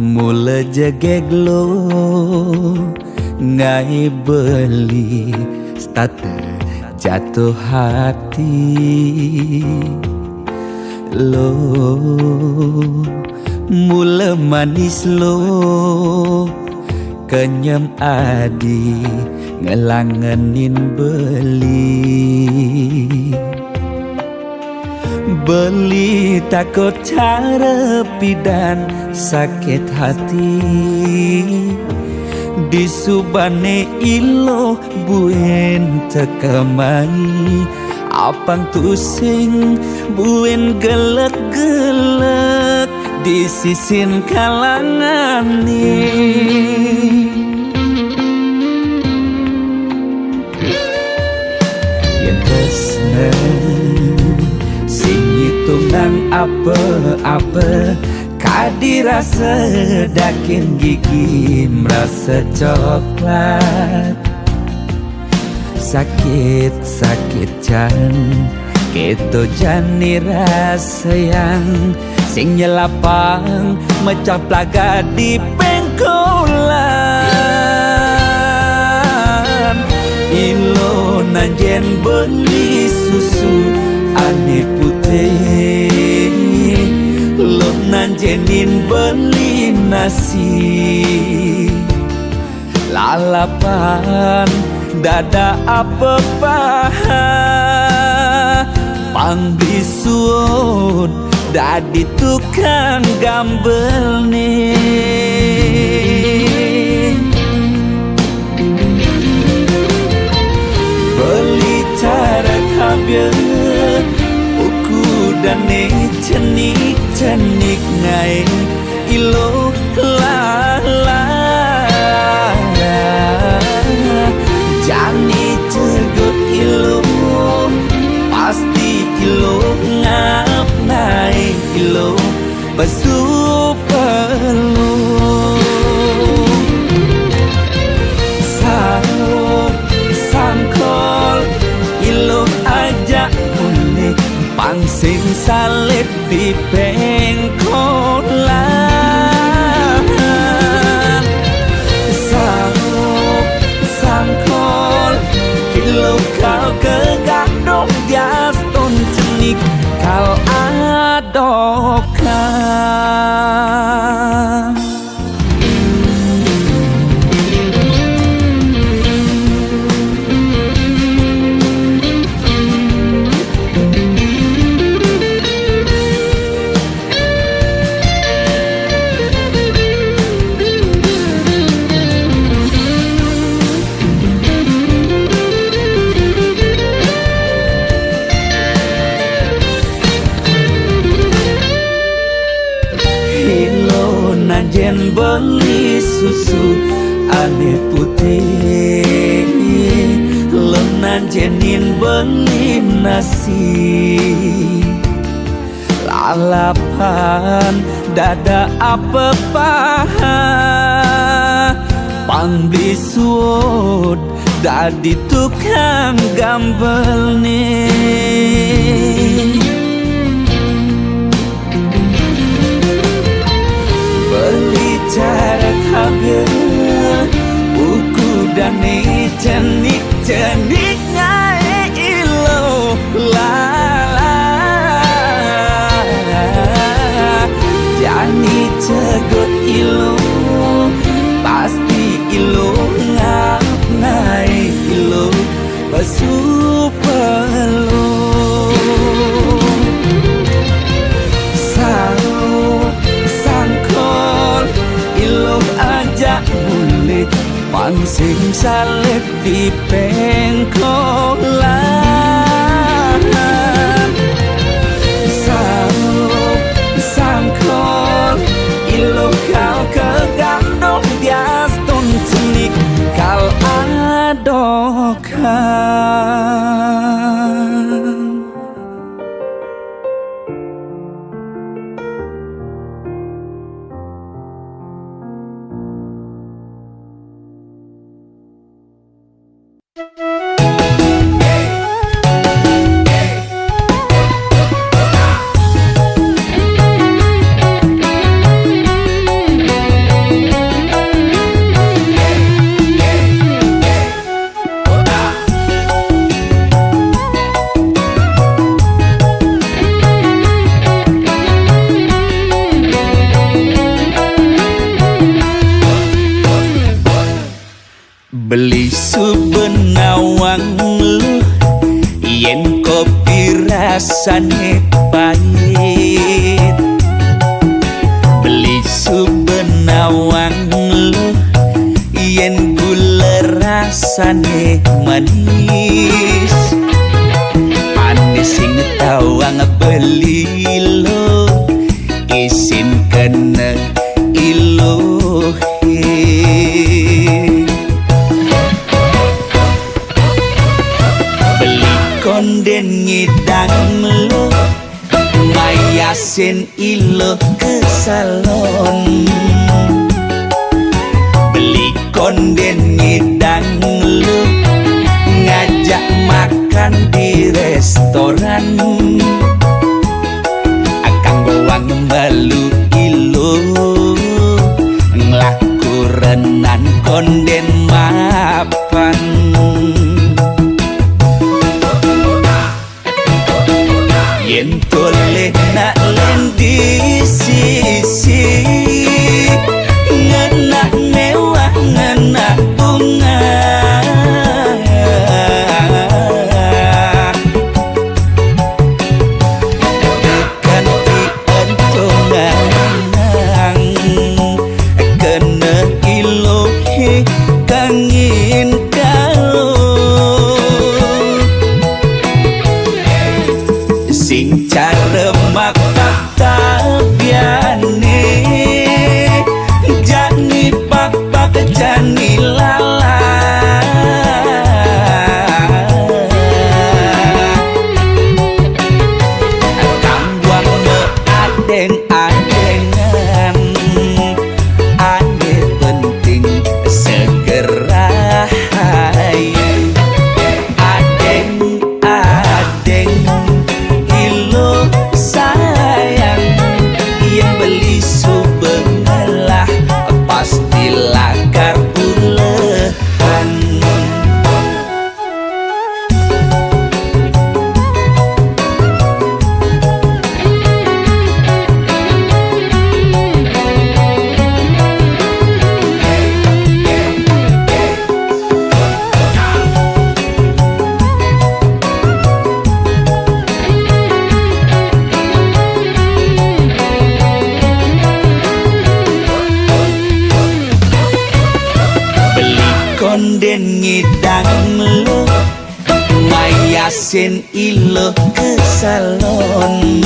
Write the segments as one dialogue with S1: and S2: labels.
S1: Mula jegeglo ngai beli starter jatuh hati lo. Mula manis lo kenyam adi ngelangenin beli takut cara pidan sakit hati disubane ilo buen tekamai apang tusing buen gelek-gelek di sisin kalangan nih. Yang tresna sing hitungan apa-apa kadirasa dakin gigi merasa coklat. Sakit-sakit jan keto jani rasa yang sing nyelapang mecah plaga di pengkolan. Ilo nanjen beli susu ane putih, lo nanjenin beli nasi lalapan dada apa paha pang bisuun dadi tukang gambel nih. Beli cara kabel uku dan cenik ngai ilo lala jani cegot ilo pasti ilo ngap naik ilo basuh perlu sangkol ilo aja unik pangsing salib di pengkolan. Sangkol ilo kau kegadok dias ton cenik kal adokan. Nanjen beli susu ane putih, lo nanjenin beli nasi lalapan dada apa paha pang bisuut dadi tukang gambel nih. Beli cara kabel buku dan cenik ngai ilo lala jani cegot ilo pasti ilo ngap ngai ilo basuh perlu sangkol ilo aja bulik pangsing salib di pengkolan. Sangkol ilo kau kegandong dias ton cenik kal adokan. Beli subenawang lu yen kopi rasane pahit. Beli subenawang lu yen gula rasane manis. Ane sing tawang beli lo isin kena iluhi. Beli konden ngidang lo mayasin ilo ke salon. Beli konden ngidang lo ngajak makan di restoran. Akang goang balu ilo nglaku renan konden mapan. Yen toleh nak lendi sisi ngenak mewah ngenak bunga. Dekan di entongan kena ilohi kangin kalo. Sing cara makak tabiane jani pak-pak jani lala. Kangwang me adeng-adengan ane penting segera hai. Adeng-adeng ilo sayang yang beli subengalah pasti lakar bulehan. Konden ngidang lo mayasin ilo ke salon.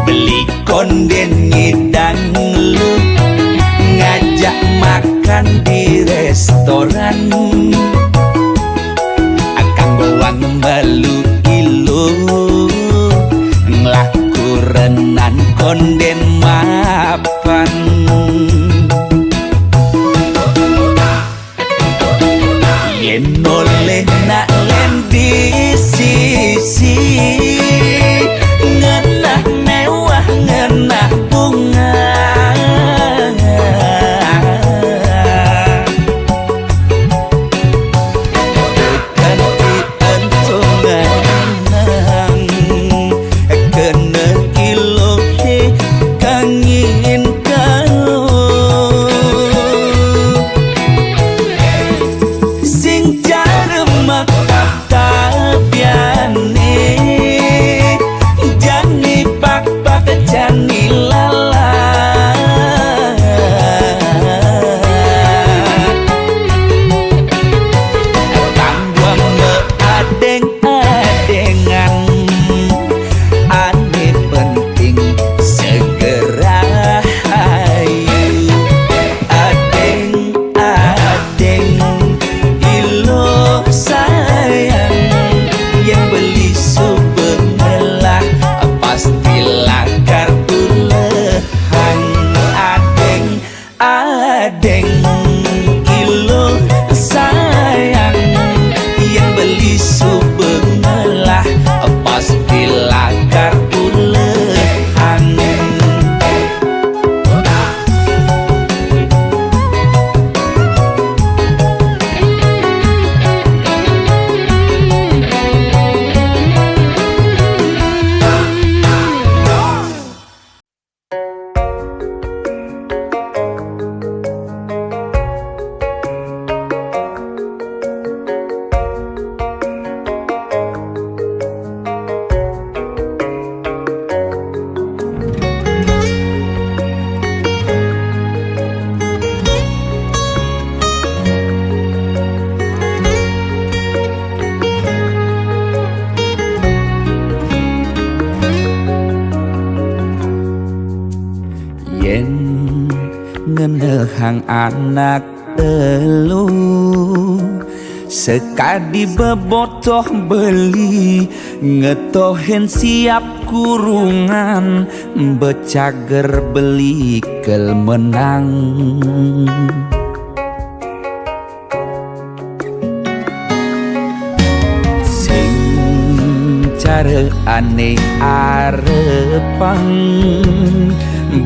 S1: Beli konden ngidang lo ngajak makan di restoran. Akang goang balu ilo nglaku renan konden mapan. Yen oleh nak lendi sisi ngenah mewah ngenah bunga. yen ngenehang anak elu sekadi bebotoh beli ngetohen siap kurungan becager beli kel menang sing cara aneh arepang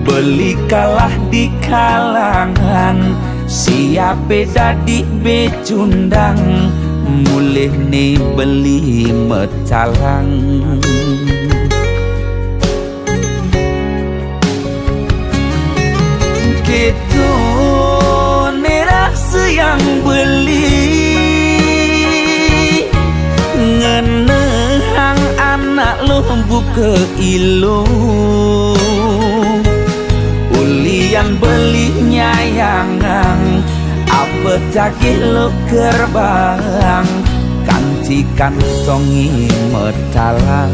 S1: beli kalah di kalangan siape dadi becundang mulih nih beli mecalang gitu nerasa yang beli ngenehang anak lo buka ilu ulian beli nyayangang apa cakih lo kerbang kanci kantongi metalang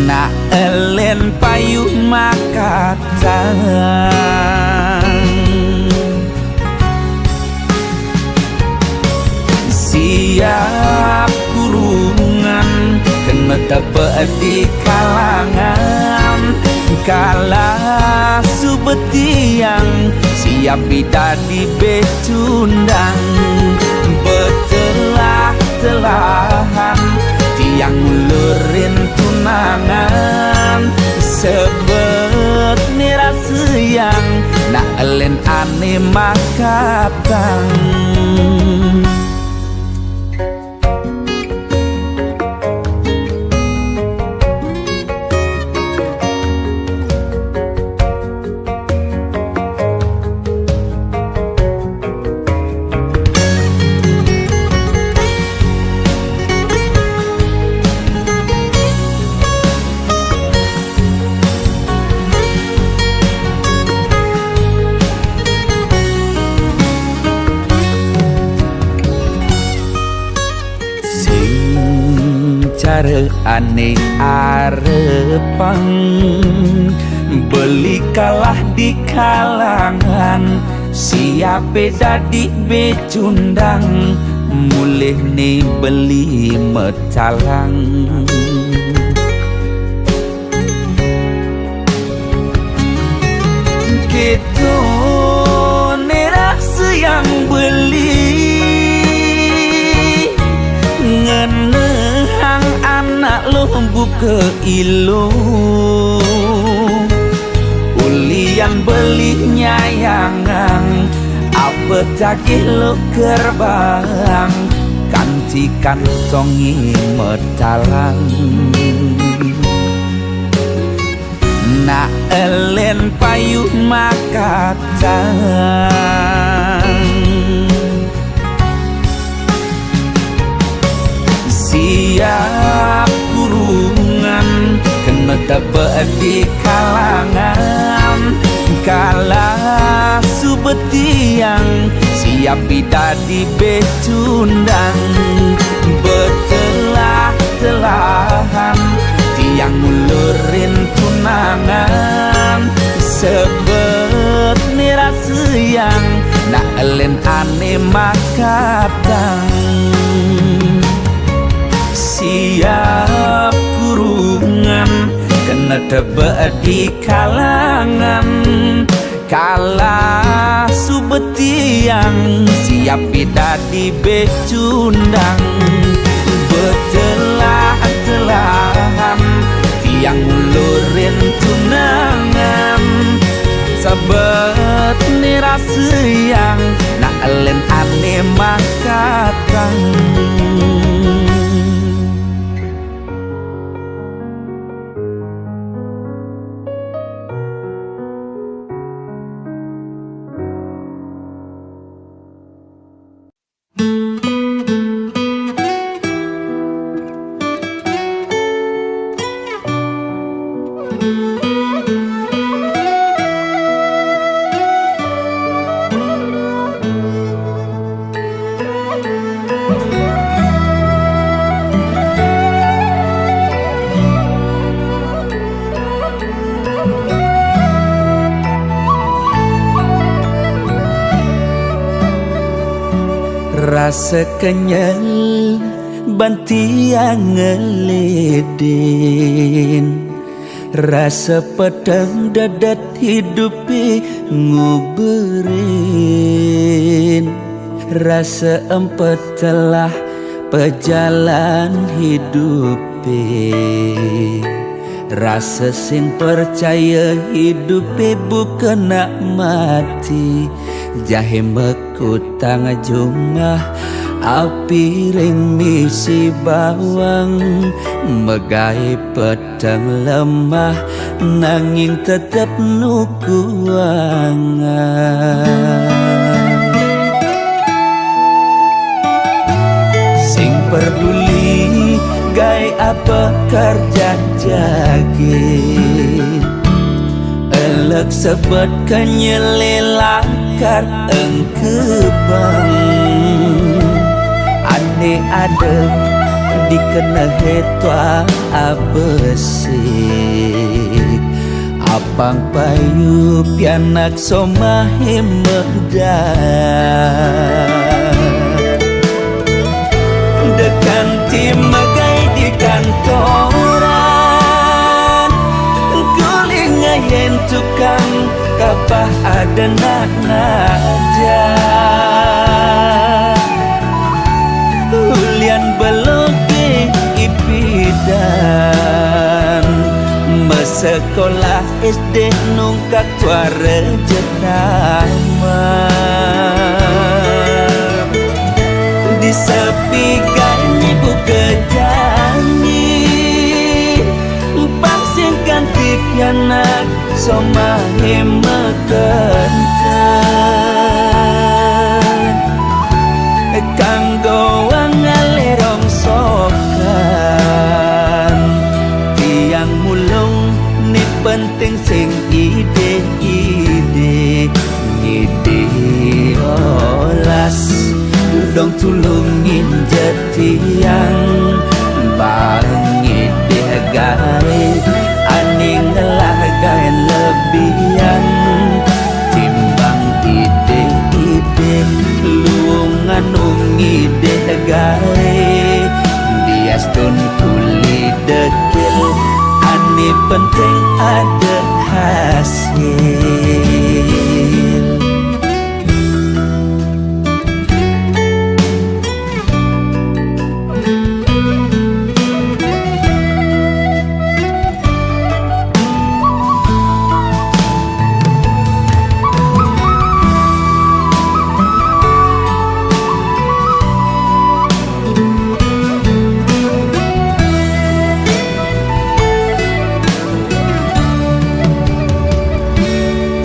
S1: na elen payuh makatang siap kurungan kena tebak di kalangan kala subetiang siap bidadi becundang betelah-telahan tiang ulurin tunangan sebet nirasa yang nak elen ane makatang cara aneh arepang beli kalah di kalangan siape dadi becundang mulih nih beli mecalang gitu nerasa yang beli ngenehang anak lo buka ilu ulian beli nyayangang apa cakih lo kerbang kanci kantongi metalang na elen payuh makatang siap kurungan kena tebak di kalangan kala subetiang siap bidadi becundang betelah-telahan tiang ulurin tunangan sebet nirasa yang nak elen ane makatang siap kurungan kena tebak di kalangan kala subetiang siap bidadi becundang betelah-telahan tiang ulurin tunangan sabet nirasa yang nak elen ane makatang rasa kenyal bantiang ngeledin, rasa pedang dadat hidupi nguberin, rasa empat telah pejalan hidupi, rasa sing percaya hidupi bukan nak mati, jahe mekutang jumah api ring misi bawang, megai pedang lemah nanging tetap nukuangan. Sing peduli gai apa kerja jagin, elek sebut kenyelelakar engkebang, ane ada dikena hetwa abesik, apang payu pianak somahe medan, dekan timagai di kantoran, guling ngayen tukang kapah ada nak ngajar, hulian beloge ipidan, mesekolah SD nungkak tuara jetaman, di sepi gani buka jani, pangsing ganti pianak somahe mekentan, kanggo wangalerong sokan, tiang mulung ni penting sing ide-ide, ngide olas dong tulungin jetiang, bareng ngide gawe aning ngelagain lebihan, timbang ide-ide luungan ngide gawe, biastun kuli dekil, ane penting ada hasil.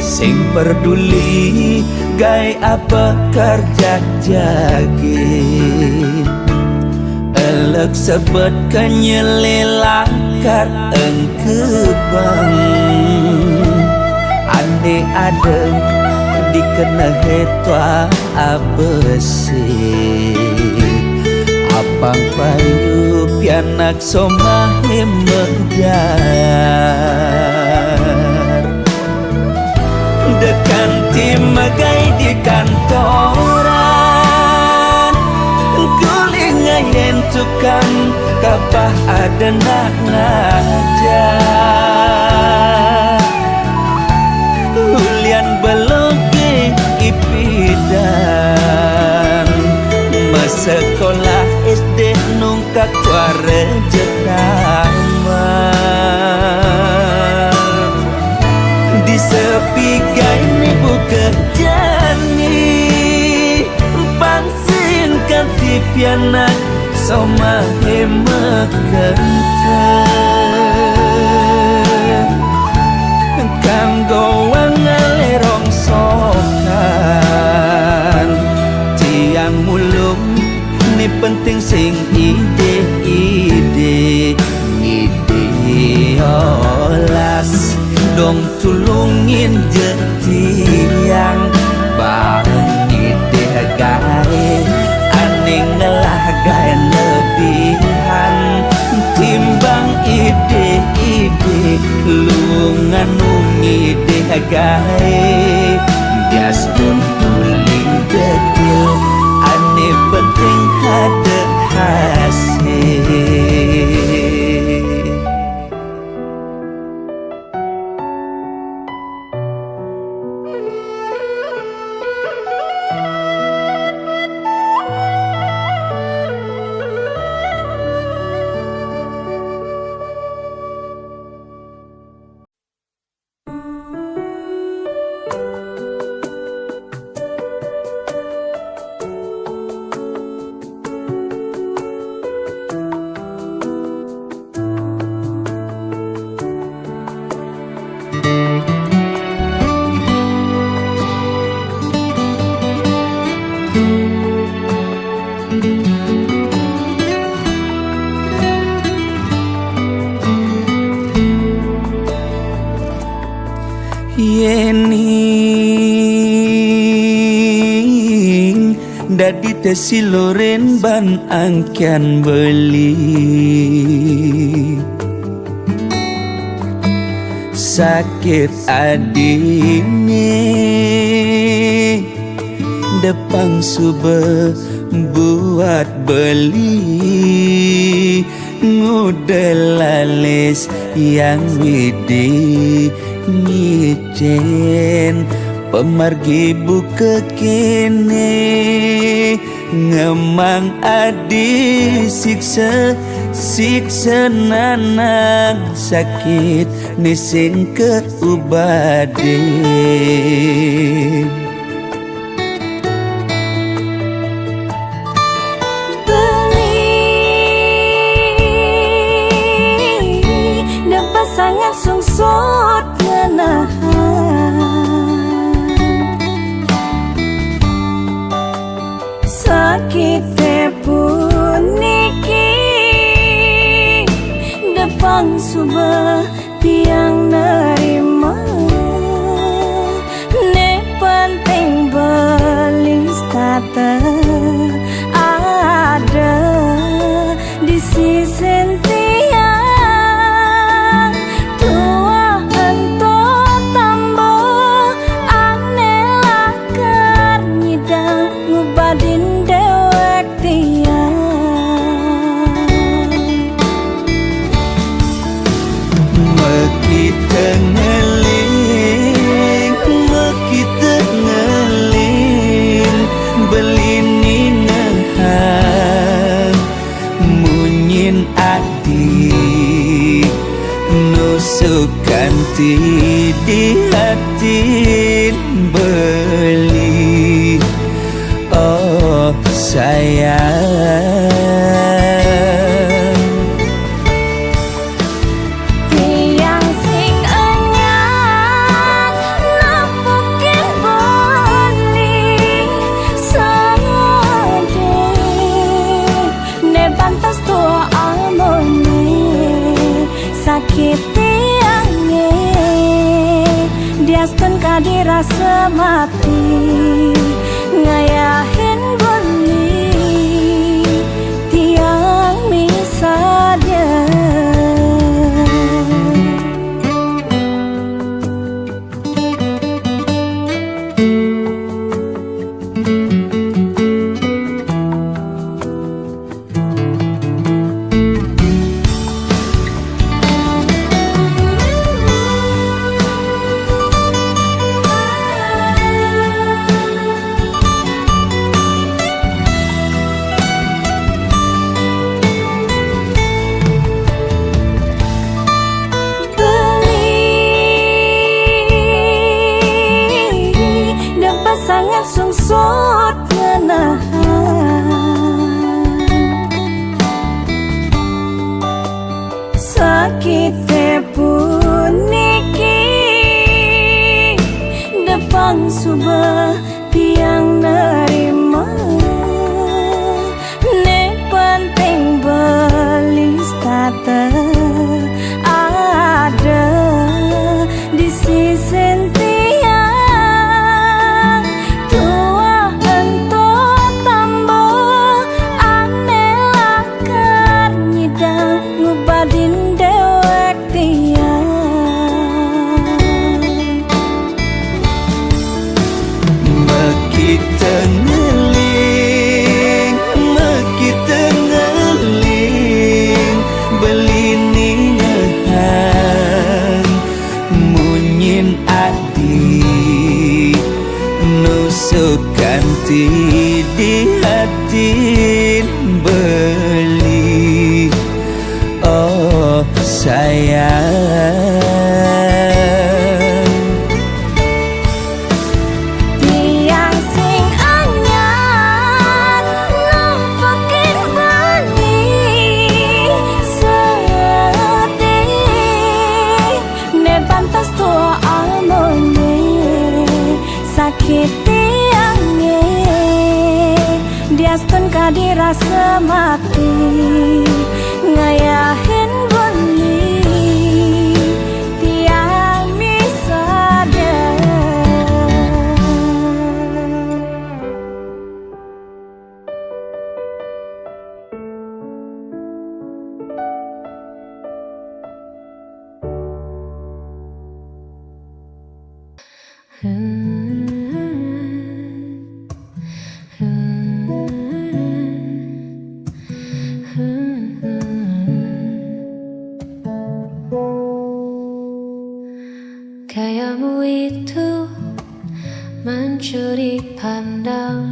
S1: Sing peduli gai apa kerja jagin, elek sebut kenyelelakar engkebang, ane ada dikena hetwa abesik, apang payu pianak somahe medar, dekan timagai di kantoran, guling ngayen tukang kapah ada nak ngajar, hulian beloge ipidan, mesekolah SD nungkak tuara jetaman, di sepi gaini buka jani, bangsin ganti pianak somahe mekentan, kanggo wangalerong sokan, tiang mulung ni penting sing ide-ide, ngide olas dong tulungin jetiang, bareng ide gawe aning ngelagain lebihan, timbang ide-ide lungan ngide gawe, bias pun tuling dekil ane penting hasil. Yening dadi tesi loren ban angkian beli sakit adine depang sube buat beli ngudelalis yang widi ngicen pemargi buka kene ngemang adi siksa siksa nanang sakit nising keubade
S2: sangat sungsut menahan sakit pun niki depan subah tiang nerima ne penting belis tata ada di sisi nusukanti di hati beli oh sayang tiang sing anyang napukin beli sade ne bantas tua amone sakit diastun kadirasa mati ngayahin beli tiang misalnya sangat sungsut menahan sakit pun niki depan subah tiang nerima ne penting belis tata ada di sisi
S1: Maki tengeling, maki tengeling nyin adi nusuk kanti di hati beli. Oh sayang,
S2: tiang sing anyar nampakin beli sedih ne pantas tua amone sakit tiangnya dia stun kadirasa mati ngayahin beli tiang misada.
S3: Kayamu itu mencuri pandang,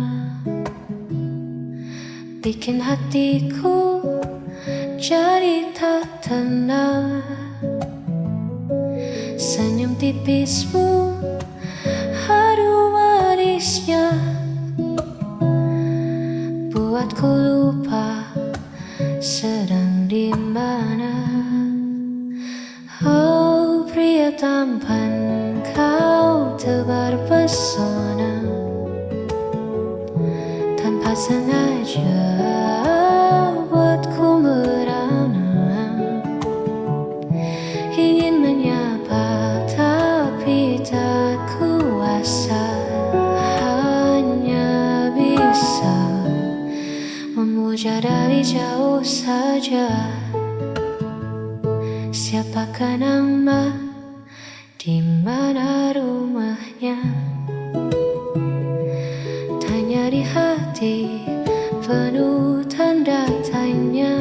S3: bikin hatiku jadi tak tenang. Senyum tipismu, haru manisnya, buatku lupa sedang di mana. Oh pria tampan, kau tebar pesona, tanpa sengaja buatku merana. Ingin menyapa tapi tak kuasa, hanya bisa memuja dari jauh saja. Siapakah nama, di mana rumahnya? Tanya di hati penuh tanda tanya.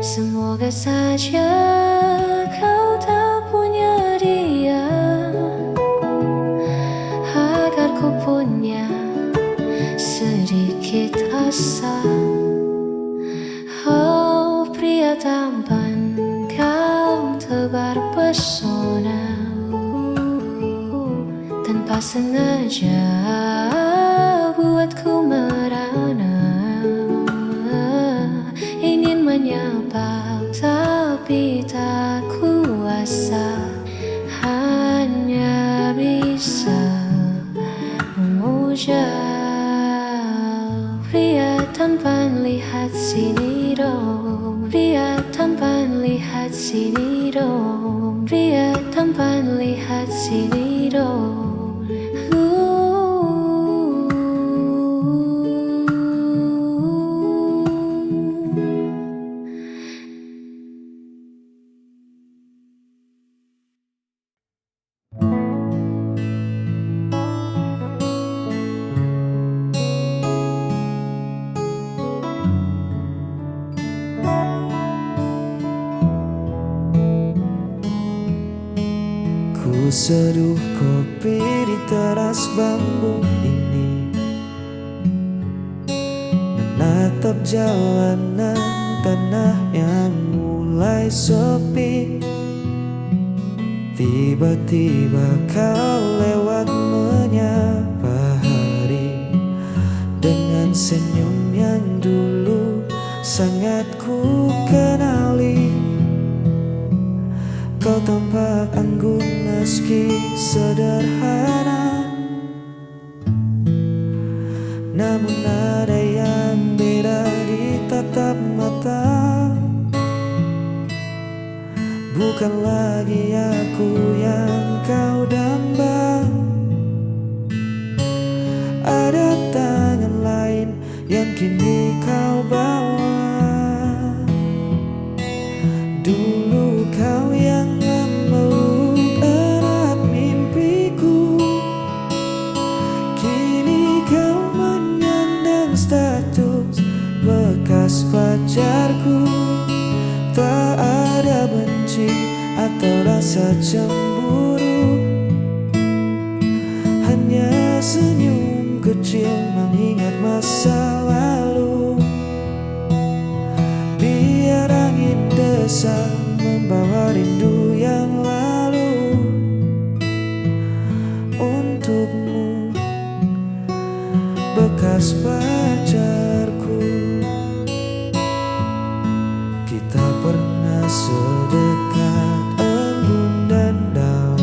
S3: Semoga saja kau tak punya dia, agar ku punya sedikit asa. Oh pria tampan, kau tebar pesona, tanpa sengaja buatku merana. Ingin menyapa tapi tak kuasa, hanya bisa memuja. Pria tampan lihat sini dong, pria tampan lihat sini dong, pria tampan lihat sini dong.
S4: Ku seduh kopi di teras bambu ini, menatap jalanan tanah yang mulai sepi. Tiba-tiba kau lewat menyapa hari, dengan senyum yang dulu sangat ku kenali. Kau tampak anggun meski sederhana, namun ada yang beda di tatap mata. Bukan lagi aku yang kau damba, ada tangan lain yang kini kau bawa. Dulu kau yang memeluk erat mimpiku, kini kau menyandang status bekas pacarku. Tak ada benci atau rasa cemburu. Hanya senyum kecil mengingat masa lalu. Biar angin desa membawa rindu yang lalu. Untukmu, bekas pacarku, kita pernah sedekat embun dan daun,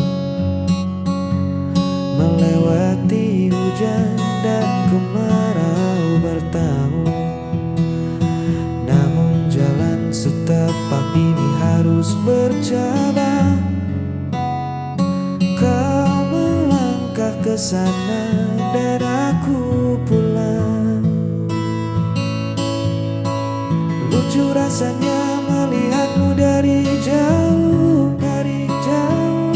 S4: melewati hujan dan kemarau bertahun. Namun jalan setapak ini harus bercabang. Kau melangkah ke sana dan aku pulang. Lucu rasanya melihatmu dari jauh, dari jauh.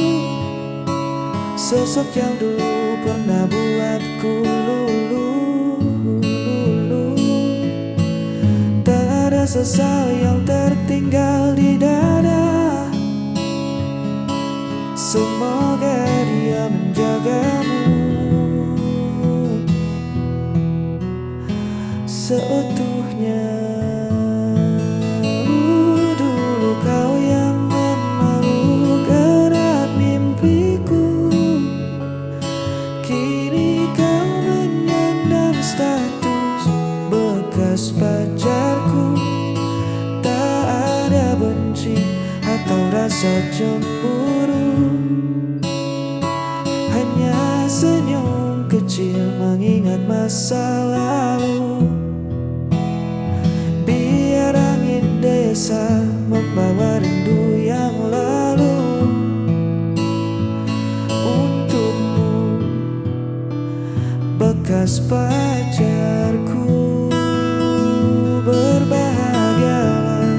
S4: Sosok yang dulu pernah buatku luluh. Tak ada sesal yang tertinggal di dada. Semoga dia menjagamu seutuhnya. Dulu kau yang memeluk erat mimpiku. Kini kau menyandang status bekas pacarku. Tak ada benci atau rasa cemburu. Hanya senyum kecil mengingat masa lalu. Biar angin desa membawa rindu yang lalu. Untukmu, bekas pacarku, berbahagialah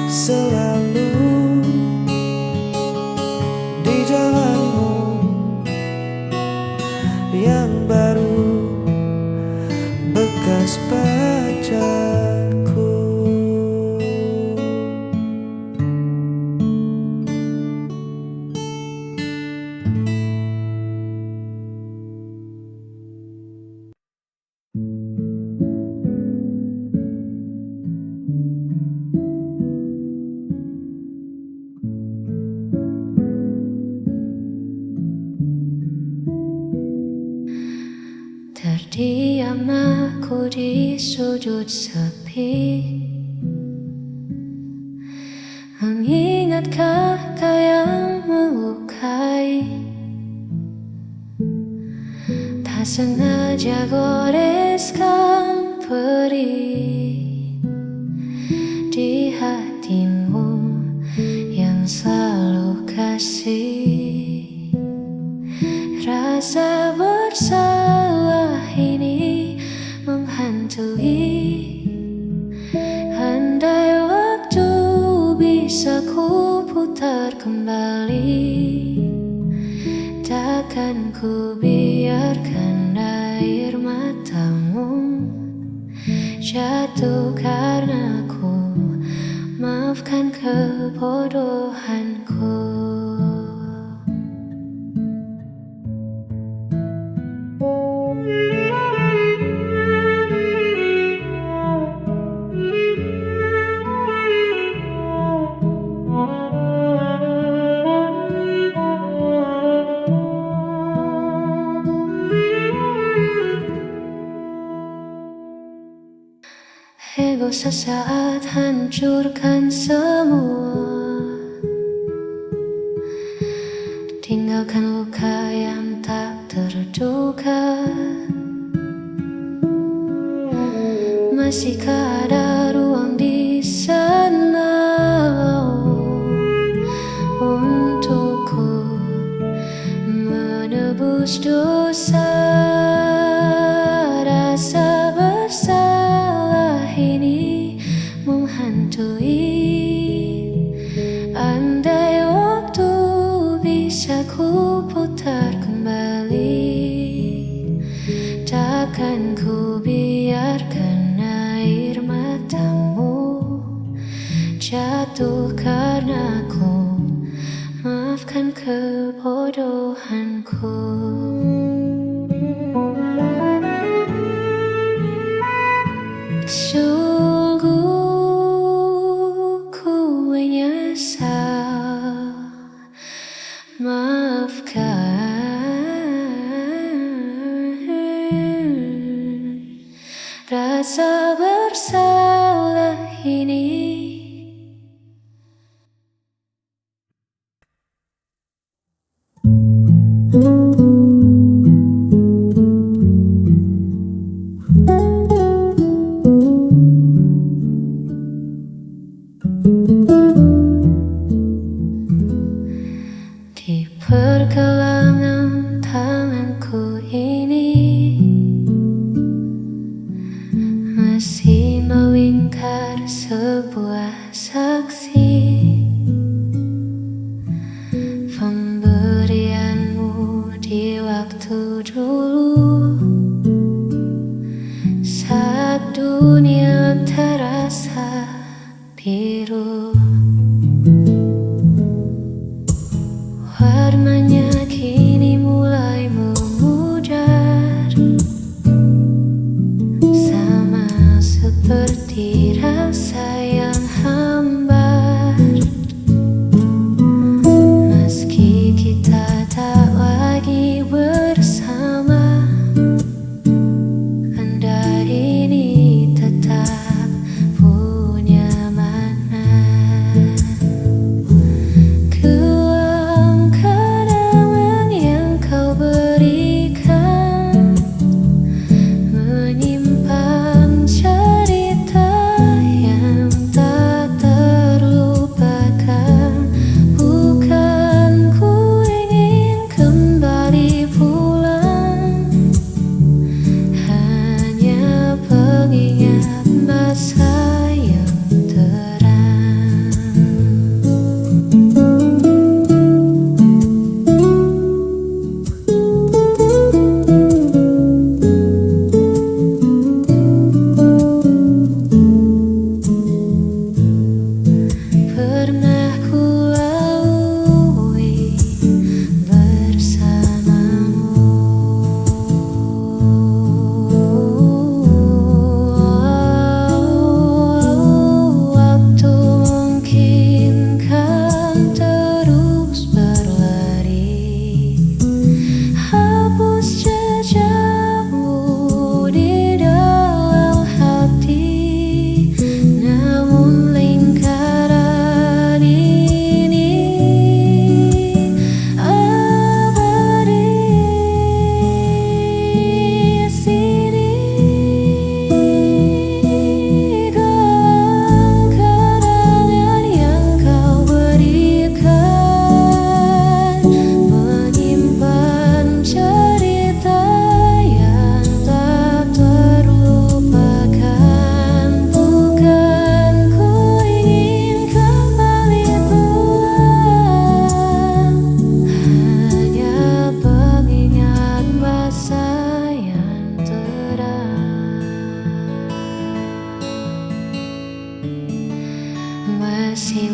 S4: selalu di jalanmu yang baru, bekas pacarku.
S3: Terdiam aku di sudut sepi, mengingat kata yang melukai. Tak sengaja goreskan perih di hatimu yang selalu kasih. Rasa bersalah ini menghantui. Andai waktu bisa ku putar kembali, takkan ku biarkan air matamu jatuh karena ku. Maafkan kebodohanku. Ego sesaat hancurkan semua, tinggalkan luka yang tak terduga. Masihkah ada ruang di sana untukku menebus dosa? Rasa bersalah ini menghantui. Andai waktu bisa ku putar kembali, takkan ku biarkan air matamu jatuh karena ku. kebodohanku. Sungguh ku menyesal, maafkan rasa bersalah ini. Di pergelangan tanganku ini masih melingkar sebuah saksi pemberianmu di waktu dulu, saat dunia terasa biru. Warnanya kini mulai memudar, sama seperti rasa yang hambar. Meski kita tak lagi bersama, anda ini tetap punya makna. Kenangan yang kau berikan menyimpan cerita yang tak terlupakan. Bukan ku ingin kembali pulang, hanya pengingat masa yang terang. Pernah ku lalui bersamamu, waktu mungkin kan terus berlari, hapus jejakmu di dalam hati. Namun lingkaran ini abadi sini. Kenangan yang kau berikan menyimpan cerita yang tak terlupakan. Bukan ku ingin kembali pulang, hanya pengingat masa yang terang. Masih